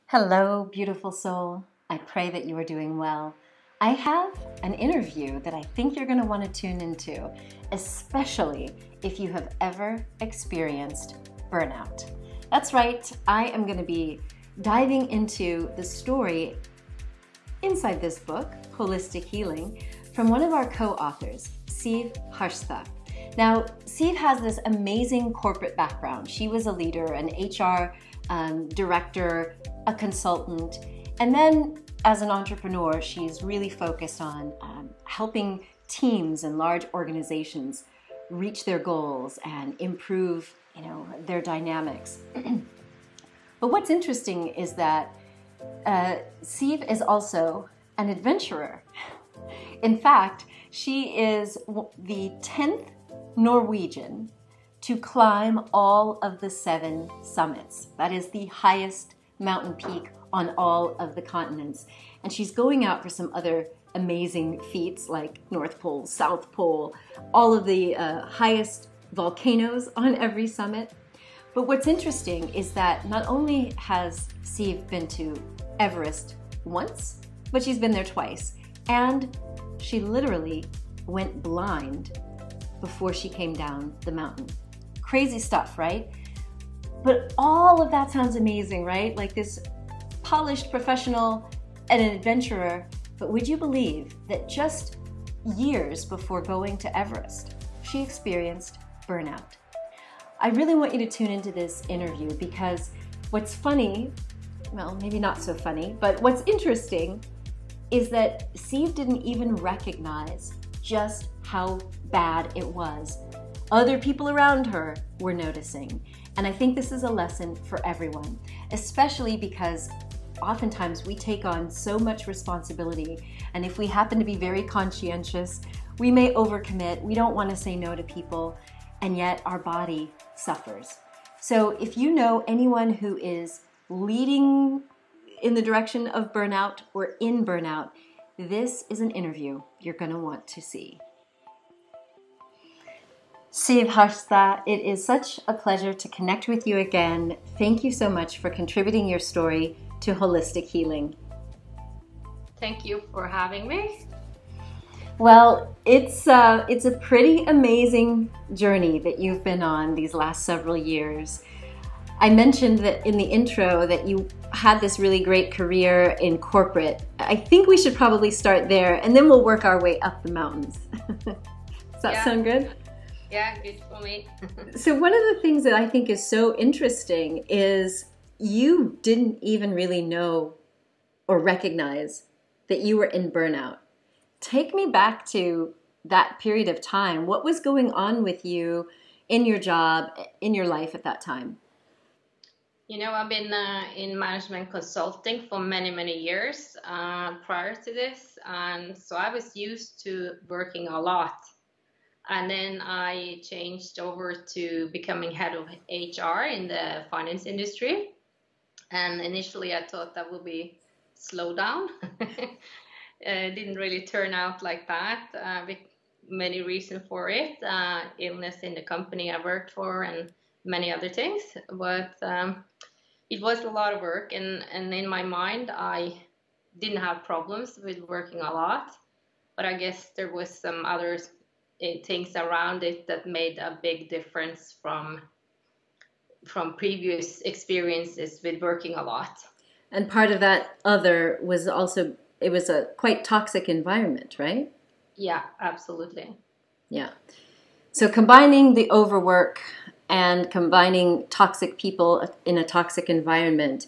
Hello, beautiful soul. I pray that you are doing well. I have an interview that I think you're going to want to tune into, especially if you have ever experienced burnout. That's right, I am going to be diving into the story inside this book, Holistic Healing, from one of our co-authors, Siv Harstad. Now, Siv has this amazing corporate background. She was a leader, an HR director, a consultant, and then as an entrepreneur, she's really focused on helping teams and large organizations reach their goals and improve, their dynamics. But what's interesting is that Siv is also an adventurer. In fact, she is the 10th Norwegian to climb all of the 7 summits. That is the highest mountain peak on all of the continents. And she's going out for some other amazing feats like North Pole, South Pole, all of the highest volcanoes on every summit. But what's interesting is that not only has Siv been to Everest once, but she's been there twice. And she literally went blind before she came down the mountain. Crazy stuff, right? But all of that sounds amazing, right? Like this polished professional and an adventurer. But would you believe that just years before going to Everest, she experienced burnout? I really want you to tune into this interview because what's funny, well, maybe not so funny, but what's interesting is that Siv didn't even recognize just how bad it was. Other people around her were noticing. And I think this is a lesson for everyone, especially because oftentimes we take on so much responsibility. And if we happen to be very conscientious, we may overcommit. We don't want to say no to people, and yet our body suffers. So if you know anyone who is leading in the direction of burnout or in burnout, this is an interview you're going to want to see. Siv Harstad, it is such a pleasure to connect with you again. Thank you so much for contributing your story to Holistic Healing. Thank you for having me. Well, it's a pretty amazing journey that you've been on these last several years. I mentioned that in the intro that you had this really great career in corporate. I think we should probably start there and then we'll work our way up the mountains. Does that sound good? Yeah, good for me. So one of the things that I think is so interesting is you didn't even really know or recognize that you were in burnout. Take me back to that period of time. What was going on with you in your job, in your life at that time? I've been in management consulting for many, many years prior to this. And so I was used to working a lot. And then I changed over to becoming head of HR in the finance industry. And initially I thought that would be slow down. It didn't really turn out like that. Many reasons for it. Illness in the company I worked for and many other things. But it was a lot of work. And in my mind, I didn't have problems with working a lot. But I guess there was some other things around it that made a big difference from previous experiences with working a lot. And part of that other was also, it was a quite toxic environment, right? Yeah, absolutely. Yeah. So combining the overwork and combining toxic people in a toxic environment,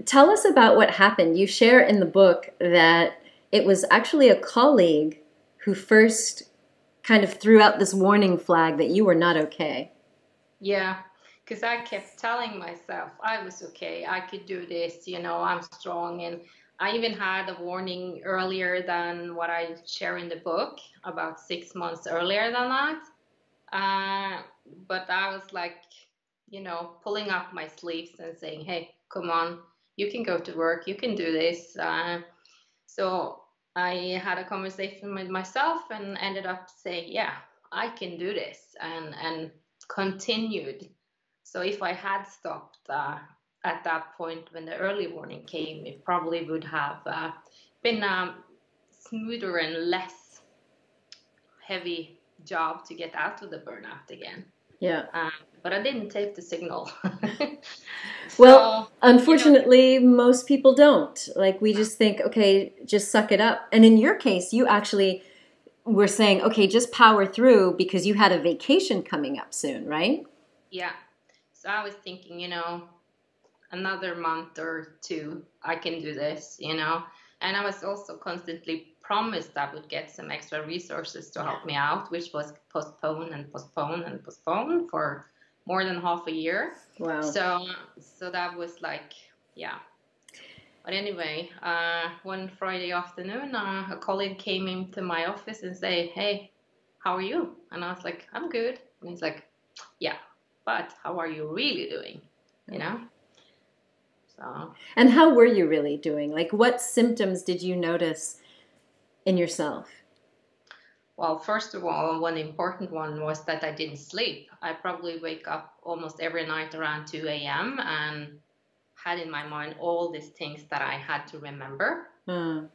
tell us about what happened. You share in the book that it was actually a colleague who first kind of threw out this warning flag that you were not okay. Yeah, because I kept telling myself I was okay, I could do this, I'm strong. And I even had a warning earlier than what I share in the book, about 6 months earlier than that. But I was like, pulling up my sleeves and saying, hey, come on, you can go to work, you can do this. So I had a conversation with myself and ended up saying, yeah, I can do this, and continued. So if I had stopped, at that point when the early warning came, it probably would have been a smoother and less heavy job to get out of the burnout again. Yeah. But I didn't take the signal. Well, unfortunately, most people don't. Like, we just think, okay, just suck it up. And in your case, you actually were saying, okay, just power through because you had a vacation coming up soon, right? Yeah. So I was thinking, another month or two, I can do this, And I was also constantly promised I would get some extra resources to help me out, which was postponed and postponed and postponed for more than half a year. Wow. So that was like, yeah. But anyway, one Friday afternoon, a colleague came into my office and said, "Hey, how are you?" And I was like, "I'm good." And he's like, "Yeah, but how are you really doing?" So. And how were you really doing? Like, what symptoms did you notice in yourself? Well, first of all, one important one was that I didn't sleep. I probably wake up almost every night around 2 a.m. and had in my mind all these things that I had to remember. And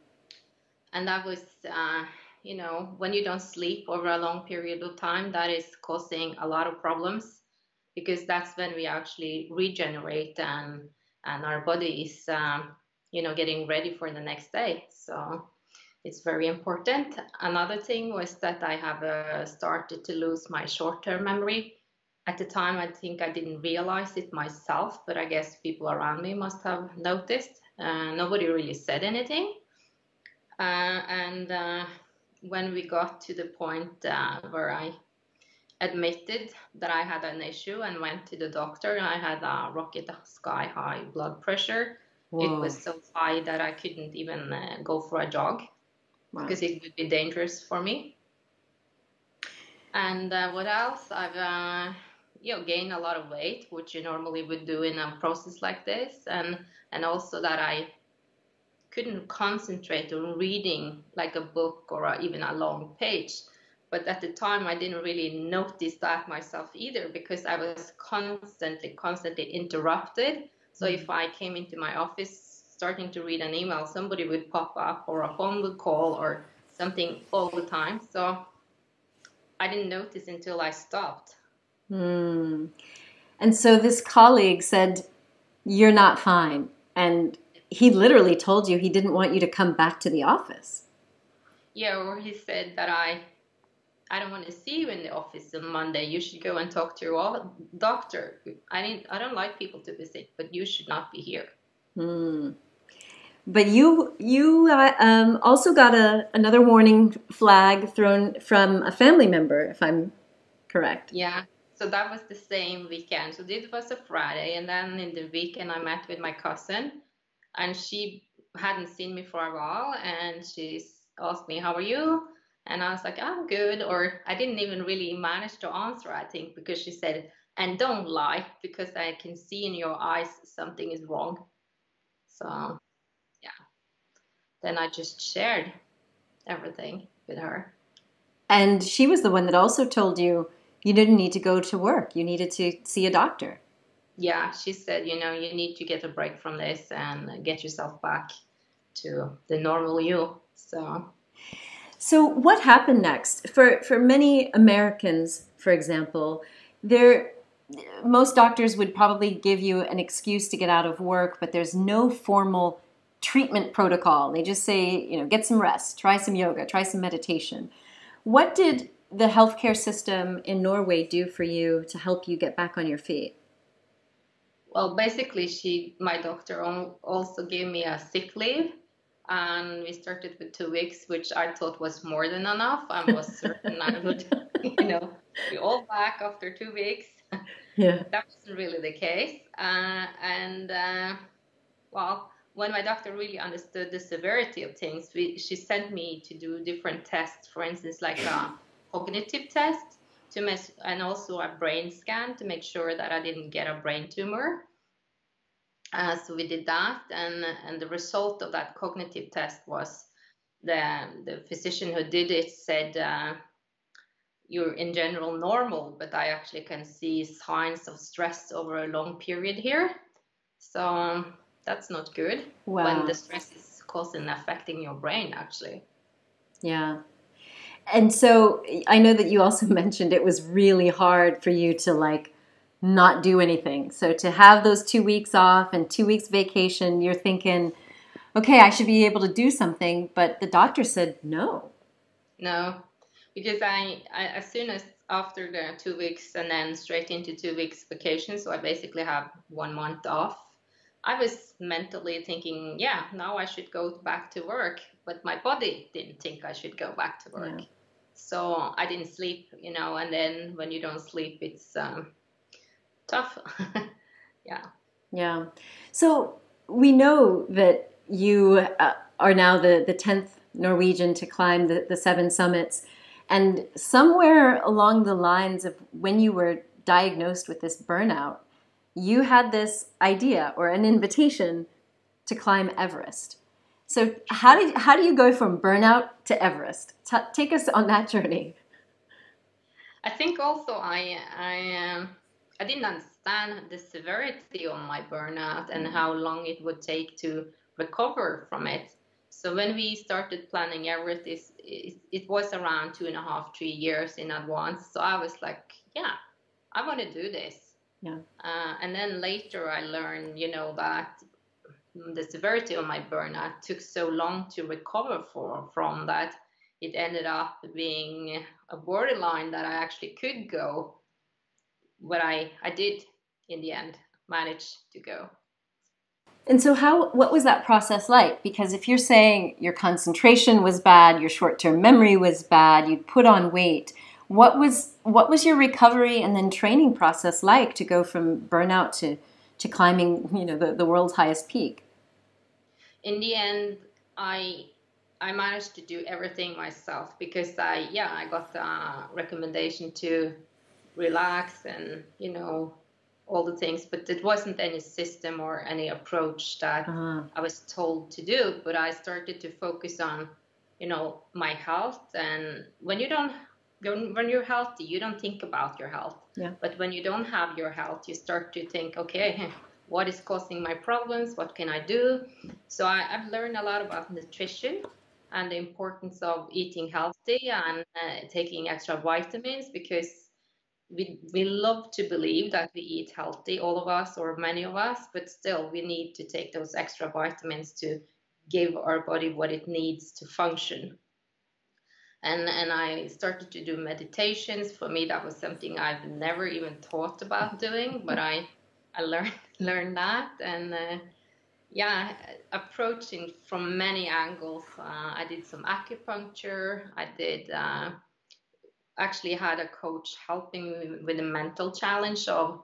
that was, when you don't sleep over a long period of time, that is causing a lot of problems, because that's when we actually regenerate and our body is, getting ready for the next day. So it's very important. Another thing was that I have started to lose my short-term memory. At the time, I think I didn't realize it myself, but I guess people around me must have noticed. Nobody really said anything. And when we got to the point where I admitted that I had an issue and went to the doctor, I had a rocket sky high blood pressure. Whoa. It was so high that I couldn't even go for a jog. Wow. Because it would be dangerous for me. And what else? I've gained a lot of weight, which you normally would do in a process like this, and also that I couldn't concentrate on reading like a book or even a long page. But at the time, I didn't really notice that myself either, because I was constantly interrupted. So if I came into my office starting to read an email, somebody would pop up or a phone would call or something all the time. So I didn't notice until I stopped. And so this colleague said, "You're not fine." And he literally told you he didn't want you to come back to the office. Yeah, or he said that I don't want to see you in the office on Monday. You should go and talk to your doctor. I don't like people to be sick, but you should not be here. But you also got another warning flag thrown from a family member, if I'm correct. Yeah, so that was the same weekend. So this was a Friday, and then in the weekend I met with my cousin, and she hadn't seen me for a while, and she asked me, "How are you?" And I was like, "I'm good," or I didn't even really manage to answer, I think, because she said, "And don't lie, because I can see in your eyes something is wrong." So yeah, then I just shared everything with her. And she was the one that also told you you didn't need to go to work. You needed to see a doctor. Yeah, she said, you need to get a break from this and get yourself back to the normal you. So what happened next? For many Americans, for example, most doctors would probably give you an excuse to get out of work, but there's no formal treatment protocol. They just say, get some rest, try some yoga, try some meditation. What did the healthcare system in Norway do for you to help you get back on your feet? Well, basically, my doctor also gave me a sick leave, and we started with 2 weeks, which I thought was more than enough. I was certain I would, be all back after 2 weeks. Yeah. That wasn't really the case. Well, when my doctor really understood the severity of things, she sent me to do different tests, for instance, like a cognitive test and also a brain scan to make sure that I didn't get a brain tumor. So we did that, and the result of that cognitive test was the physician who did it said, "You're in general normal, but I actually can see signs of stress over a long period here." So that's not good when the Wow. stress is causing and affecting your brain, actually. Yeah. And so I know that you also mentioned it was really hard for you to like not do anything. So to have those 2 weeks off and 2 weeks vacation, you're thinking, okay, I should be able to do something. But the doctor said no. No, because I as soon as after the 2 weeks and then straight into 2 weeks vacation, so I basically have 1 month off. I was mentally thinking, yeah, now I should go back to work, but my body didn't think I should go back to Yeah. work. So I didn't sleep, and then when you don't sleep, it's tough. Yeah. Yeah. So we know that you are now the 10th Norwegian to climb the seven summits. And somewhere along the lines of when you were diagnosed with this burnout, you had this idea or an invitation to climb Everest. So how do you go from burnout to Everest? Take us on that journey. I think also I didn't understand the severity of my burnout and how long it would take to recover from it. So when we started planning everything, it was around 2.5, 3 years in advance. So I was like, yeah, I want to do this. Yeah. And then later I learned, that the severity of my burnout took so long to recover from that it ended up being a borderline that I actually could go, but I did in the end manage to go. And so what was that process like? Because if you're saying your concentration was bad, your short-term memory was bad, you'd put on weight, what was your recovery and then training process like to go from burnout to climbing, the world's highest peak? In the end, I managed to do everything myself because I got a recommendation to relax and all the things, but it wasn't any system or any approach that Uh-huh. I was told to do. But I started to focus on my health. And when you're healthy, you don't think about your health. Yeah. But when you don't have your health, you start to think, okay, what is causing my problems? What can I do? So I've learned a lot about nutrition and the importance of eating healthy and taking extra vitamins, because we love to believe that we eat healthy, all of us or many of us, but still we need to take those extra vitamins to give our body what it needs to function. And I started to do meditations. For me, that was something I've never even thought about doing, but I learned that. And yeah, approaching from many angles. I did some acupuncture. I did actually had a coach helping me with a mental challenge of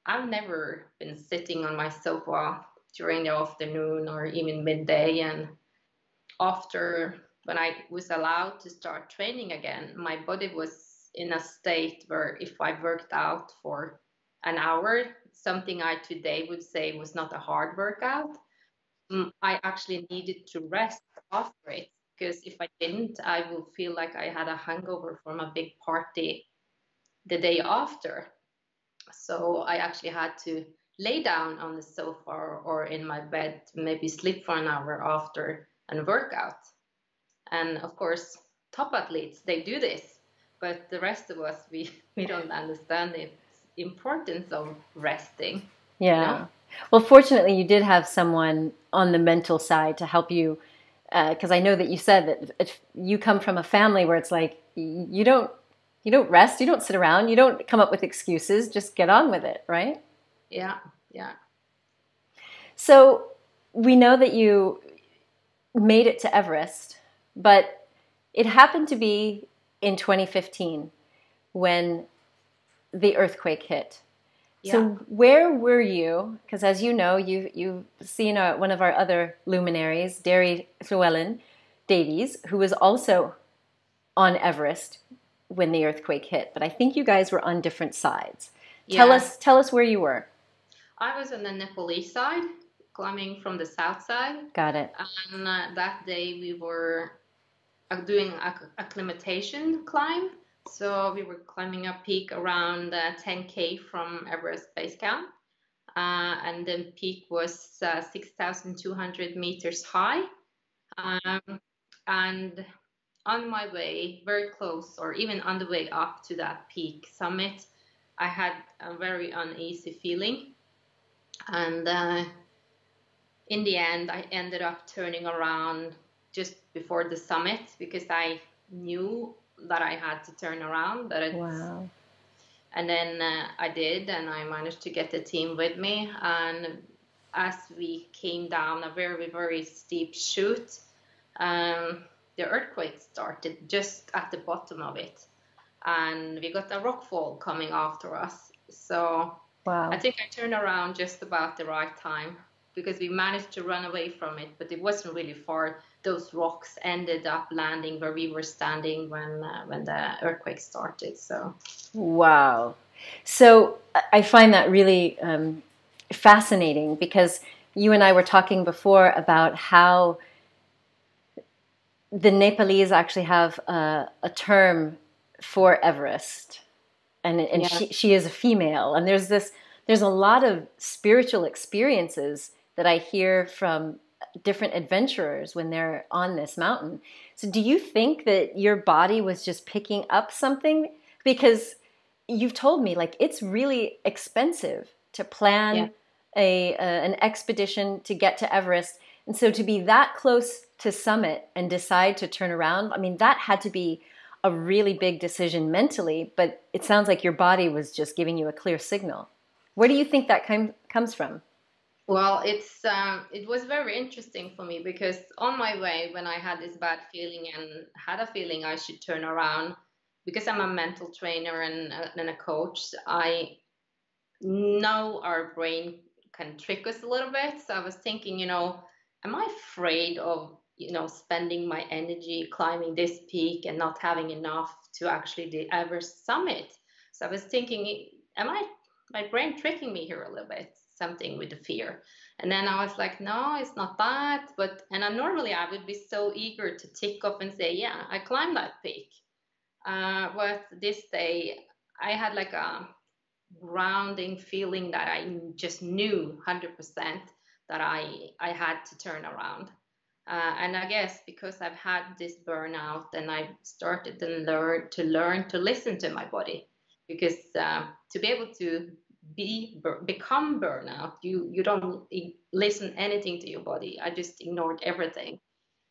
I've never been sitting on my sofa during the afternoon or even midday. And after, when I was allowed to start training again, my body was in a state where if I worked out for an hour, something I today would say was not a hard workout, I actually needed to rest after it, because if I didn't, I will feel like I had a hangover from a big party the day after. So I actually had to lay down on the sofa or in my bed to maybe sleep for an hour after and work out. And of course, top athletes, they do this, but the rest of us, we don't understand the importance of resting, you know? Yeah. Well, fortunately, you did have someone on the mental side to help you, because I know that you said that if you come from a family where it's like you don't rest, you don't sit around, you don't come up with excuses, just get on with it, right? Yeah, yeah. So we know that you made it to Everest, but it happened to be in 2015 when the earthquake hit. So Yeah. where were you? Because as you know, you've seen one of our other luminaries, Derry Llewellyn Davies, who was also on Everest when the earthquake hit. But I think you guys were on different sides. Yeah. Tell us where you were. I was on the Nepalese side, climbing from the south side. Got it. And that day we were doing acclimatation climb. So we were climbing a peak around 10K from Everest Base Camp. and the peak was 6,200 meters high. And on my way, very close, or even on the way up to that peak summit, I had a very uneasy feeling. And in the end, I ended up turning around just before the summit because I knew that I had to turn around. Wow. And then I did, and I managed to get the team with me. And as we came down a very, very steep chute, the earthquake started just at the bottom of it. And we got a rockfall coming after us. So Wow. I think I turned around just about the right time because we managed to run away from it, but it wasn't really far. Those rocks ended up landing where we were standing when the earthquake started. So wow. So I find that really fascinating, because you and I were talking before about how the Nepalese actually have a term for Everest, and yeah. she is a female, and there's a lot of spiritual experiences that I hear from different adventurers when they're on this mountain. So do you think that your body was just picking up something? Because you've told me, like, it's really expensive to plan an expedition to get to Everest. And so to be that close to summit and decide to turn around, I mean, that had to be a really big decision mentally, but it sounds like your body was just giving you a clear signal. Where do you think that comes from? Well, it was very interesting for me because on my way, when I had this bad feeling and had a feeling I should turn around, because I'm a mental trainer and a coach, I know our brain can trick us a little bit. So I was thinking, am I afraid of, spending my energy climbing this peak and not having enough to actually the Everest summit? So I was thinking, am I my brain tricking me here a little bit? Something with the fear. And then I was like, no, it's not that. And normally I would be so eager to tick off and say, yeah, I climbed that peak. But this day I had like a grounding feeling that I just knew 100% that I had to turn around. And I guess because I've had this burnout, and I started to learn to listen to my body, because to be able to become burnout, you don't listen anything to your body. I just ignored everything.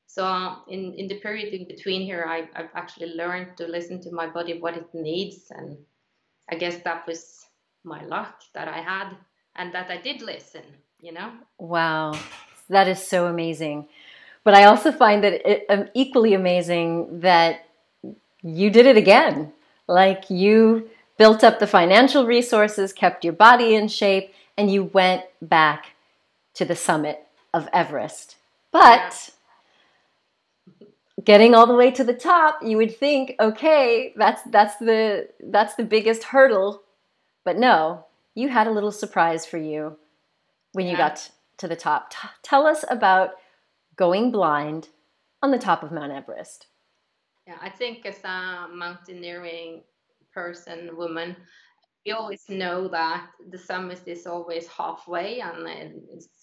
So in the period in between here, I've actually learned to listen to my body, what it needs, and I guess that was my luck that I had and that I did listen. Wow, that is so amazing. But I also find that equally amazing that you did it again. Like, you built up the financial resources, kept your body in shape, and you went back to the summit of Everest. But getting all the way to the top, you would think, okay, that's the biggest hurdle. But no, you had a little surprise for you when you got to the top. Tell us about going blind on the top of Mount Everest. Yeah, I think as a mountaineering woman, we always know that the summit is always halfway, and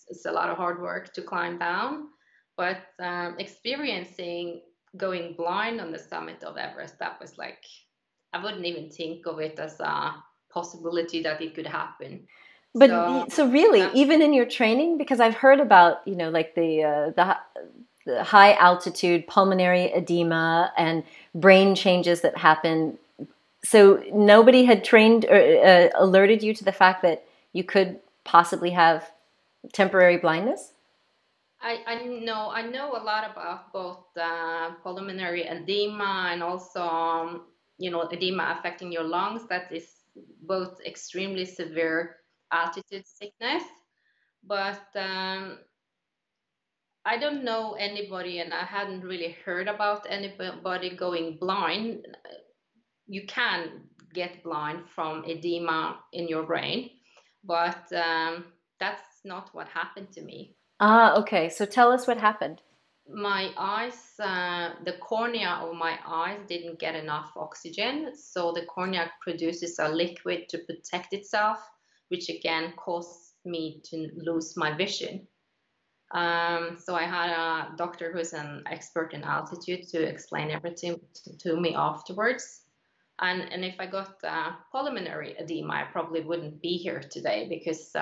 it's a lot of hard work to climb down. But experiencing going blind on the summit of Everest, that was like, I wouldn't even think of it as a possibility that it could happen. But so really, even in your training, because I've heard about, like the high altitude pulmonary edema and brain changes that happen. So nobody had trained or alerted you to the fact that you could possibly have temporary blindness? I know a lot about both pulmonary edema and also edema affecting your lungs. That is both extremely severe altitude sickness, but I don't know anybody, and I hadn't really heard about anybody going blind. You can get blind from edema in your brain, but that's not what happened to me. Ah, okay. So tell us what happened. My eyes, the cornea of my eyes didn't get enough oxygen, so the cornea produces a liquid to protect itself, which again me to lose my vision. So I had a doctor who's an expert in altitude to explain everything to me afterwards. And if I got pulmonary edema, I probably wouldn't be here today, because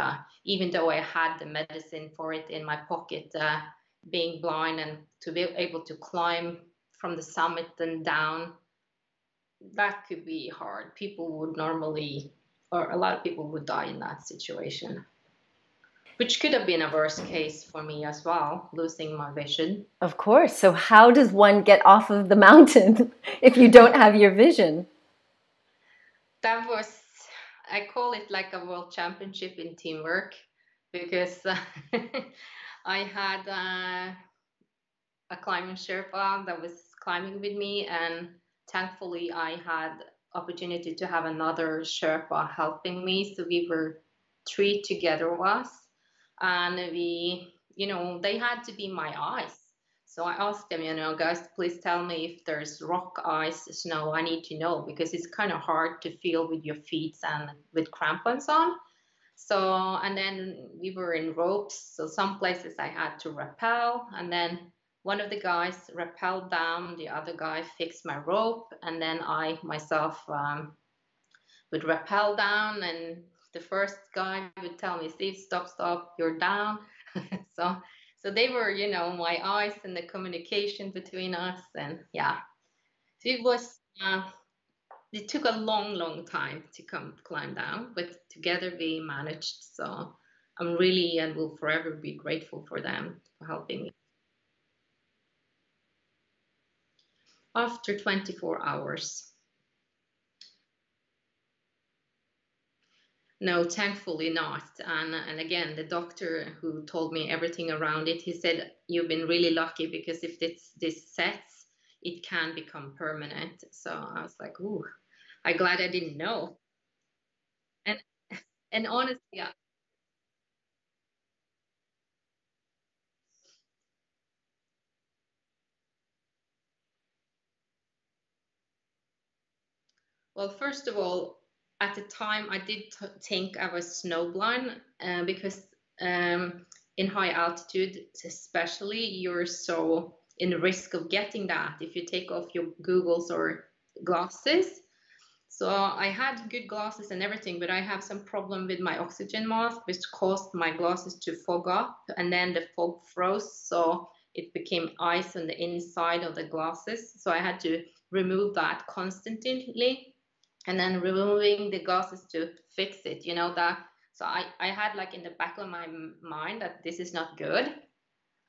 even though I had the medicine for it in my pocket, being blind and to be able to climb from the summit and down, that could be hard. People would normally, or a lot of people would die in that situation, which could have been a worst case for me as well, losing my vision. Of course. So how does one get off of the mountain if you don't have your vision? That was, I call it like a world championship in teamwork, because I had a climbing Sherpa that was climbing with me, and thankfully I had opportunity to have another Sherpa helping me. So we were three together with us, and we, they had to be my eyes. So I asked them, guys, please tell me if there's rock, ice, snow. I need to know, because it's kind of hard to feel with your feet and with crampons on. So, and then we were in ropes. So some places I had to rappel, and then one of the guys rappelled down, the other guy fixed my rope, and then I myself would rappel down, and the first guy would tell me, Steve, stop, you're down. so so they were, my eyes and the communication between us. And yeah, so it was it took a long time to climb down, but together we managed. So I'm really, and will forever be grateful for them for helping me. After 24 hours. No, thankfully not. And again, the doctor who told me everything around it, he said, you've been really lucky, because if this sets, it can become permanent. So I was like, ooh, I'm glad I didn't know. And and honestly, yeah, well, first of all, at the time I did think I was snowblind, because in high altitude, especially, you're so in risk of getting that if you take off your goggles or glasses. So I had good glasses and everything, but I have some problem with my oxygen mask, which caused my glasses to fog up, and then the fog froze, so it became ice on the inside of the glasses. So I had to remove that constantly, and then removing the glasses to fix it. That. So I had like in the back of my mind that this is not good.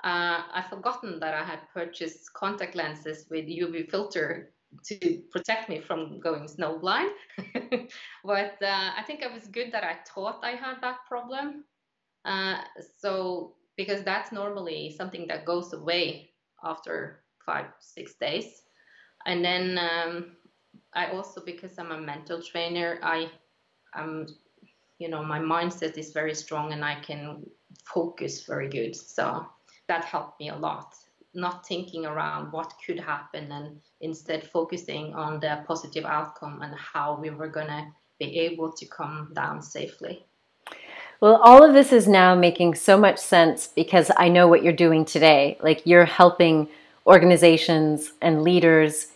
I've forgotten that I had purchased contact lenses with UV filter to protect me from going snowblind. But I think it was good that I thought I had that problem. Uh, so because that's normally something that goes away after 5-6 days. And then I also, because I'm a mental trainer, I'm, my mindset is very strong, and I can focus very good. So that helped me a lot, not thinking around what could happen, and instead focusing on the positive outcome and how we were going to be able to come down safely. Well, all of this is now making so much sense, because I know what you're doing today. Like, you're helping organizations and leaders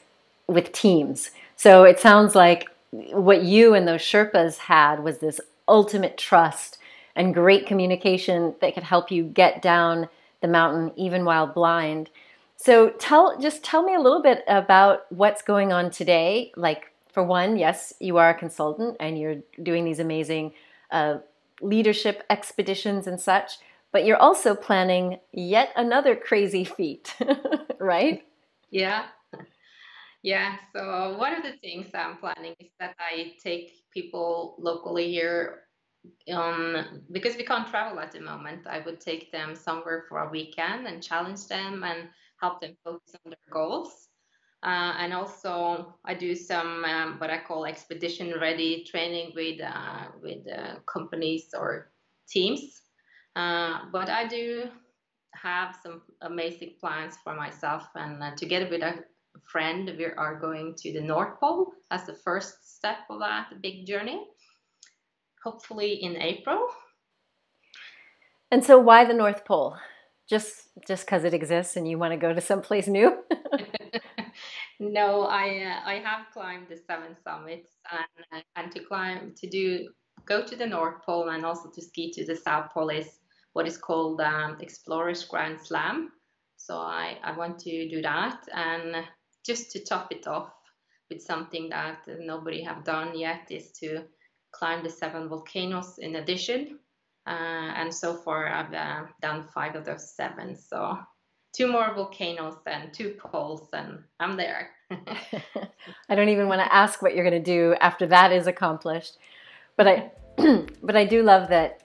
with teams. So it sounds like what you and those Sherpas had was this ultimate trust and great communication that could help you get down the mountain even while blind. So just tell me a little bit about what's going on today. Like, for one, yes, you are a consultant and you're doing these amazing leadership expeditions and such, but you're also planning yet another crazy feat, right? Yeah. Yeah, so one of the things I'm planning is that I take people locally here, because we can't travel at the moment. I would take them somewhere for a weekend and challenge them and help them focus on their goals. And also, I do some what I call expedition ready training with companies or teams. But I do have some amazing plans for myself, and together with a friend, we are going to the North Pole as the first step of that big journey, hopefully in April. And so why the North Pole? Just because it exists and you want to go to someplace new? No, I have climbed the seven summits, and go to the North Pole and also to ski to the South Pole is what is called Explorers Grand Slam. So I want to do that, and just to top it off with something that nobody have done yet is to climb the seven volcanoes in addition. And so far I've done 5 of those 7. So 2 more volcanoes and 2 poles, and I'm there. I don't even want to ask what you're going to do after that is accomplished. But I do love that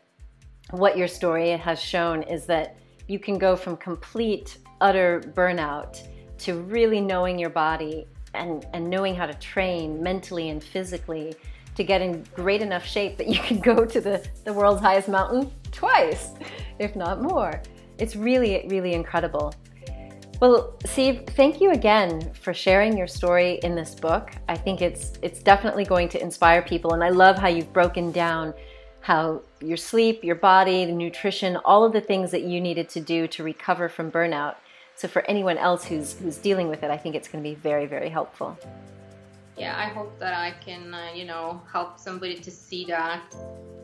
what your story has shown is that you can go from complete, utter burnout to really knowing your body and knowing how to train mentally and physically to get in great enough shape that you can go to the world's highest mountain twice, if not more. It's really, really incredible. Well, Siv, thank you again for sharing your story in this book. I think it's definitely going to inspire people, and I love how you've broken down how your sleep, your body, the nutrition, all of the things that you needed to do to recover from burnout. So for anyone else who's dealing with it, I think it's going to be very, very helpful. Yeah, I hope that I can, help somebody to see that,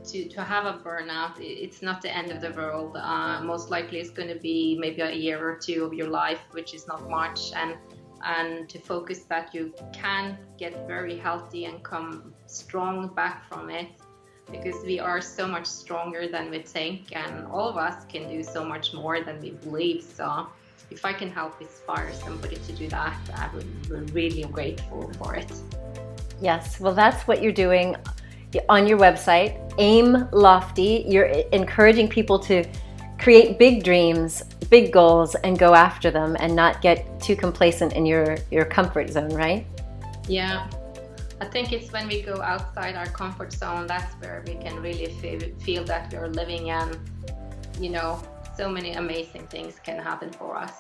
to have a burnout. It's not the end of the world. Most likely it's going to be maybe a year or 2 of your life, which is not much. And to focus that you can get very healthy and come strong back from it, because we are so much stronger than we think, and all of us can do so much more than we believe. So if I can help inspire somebody to do that, I would be really grateful for it. Yes, well, that's what you're doing on your website, Aim Lofty. You're encouraging people to create big dreams, big goals, and go after them and not get too complacent in your comfort zone, right? Yeah, I think it's when we go outside our comfort zone, that's where we can really feel that we're living, and, so many amazing things can happen for us.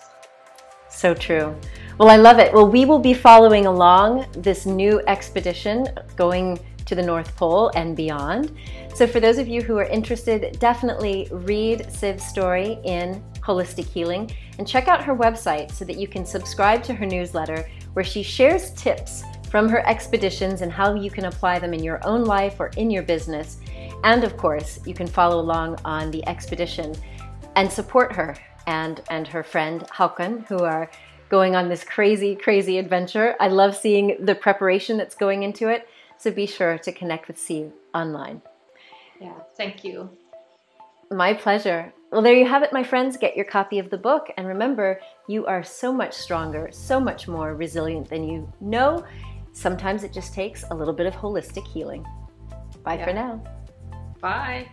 So true. Well, I love it. Well, we will be following along this new expedition going to the North Pole and beyond. So for those of you who are interested, definitely read Siv's story in Holistic Healing and check out her website so that you can subscribe to her newsletter, where she shares tips from her expeditions and how you can apply them in your own life or in your business. And of course, you can follow along on the expedition and support her and her friend Håkon, who are going on this crazy, crazy adventure. I love seeing the preparation that's going into it. So be sure to connect with Siv online. Yeah, thank you. My pleasure. Well, there you have it, my friends. Get your copy of the book. And remember, you are so much stronger, so much more resilient than you know. Sometimes it just takes a little bit of holistic healing. Bye for now. Bye.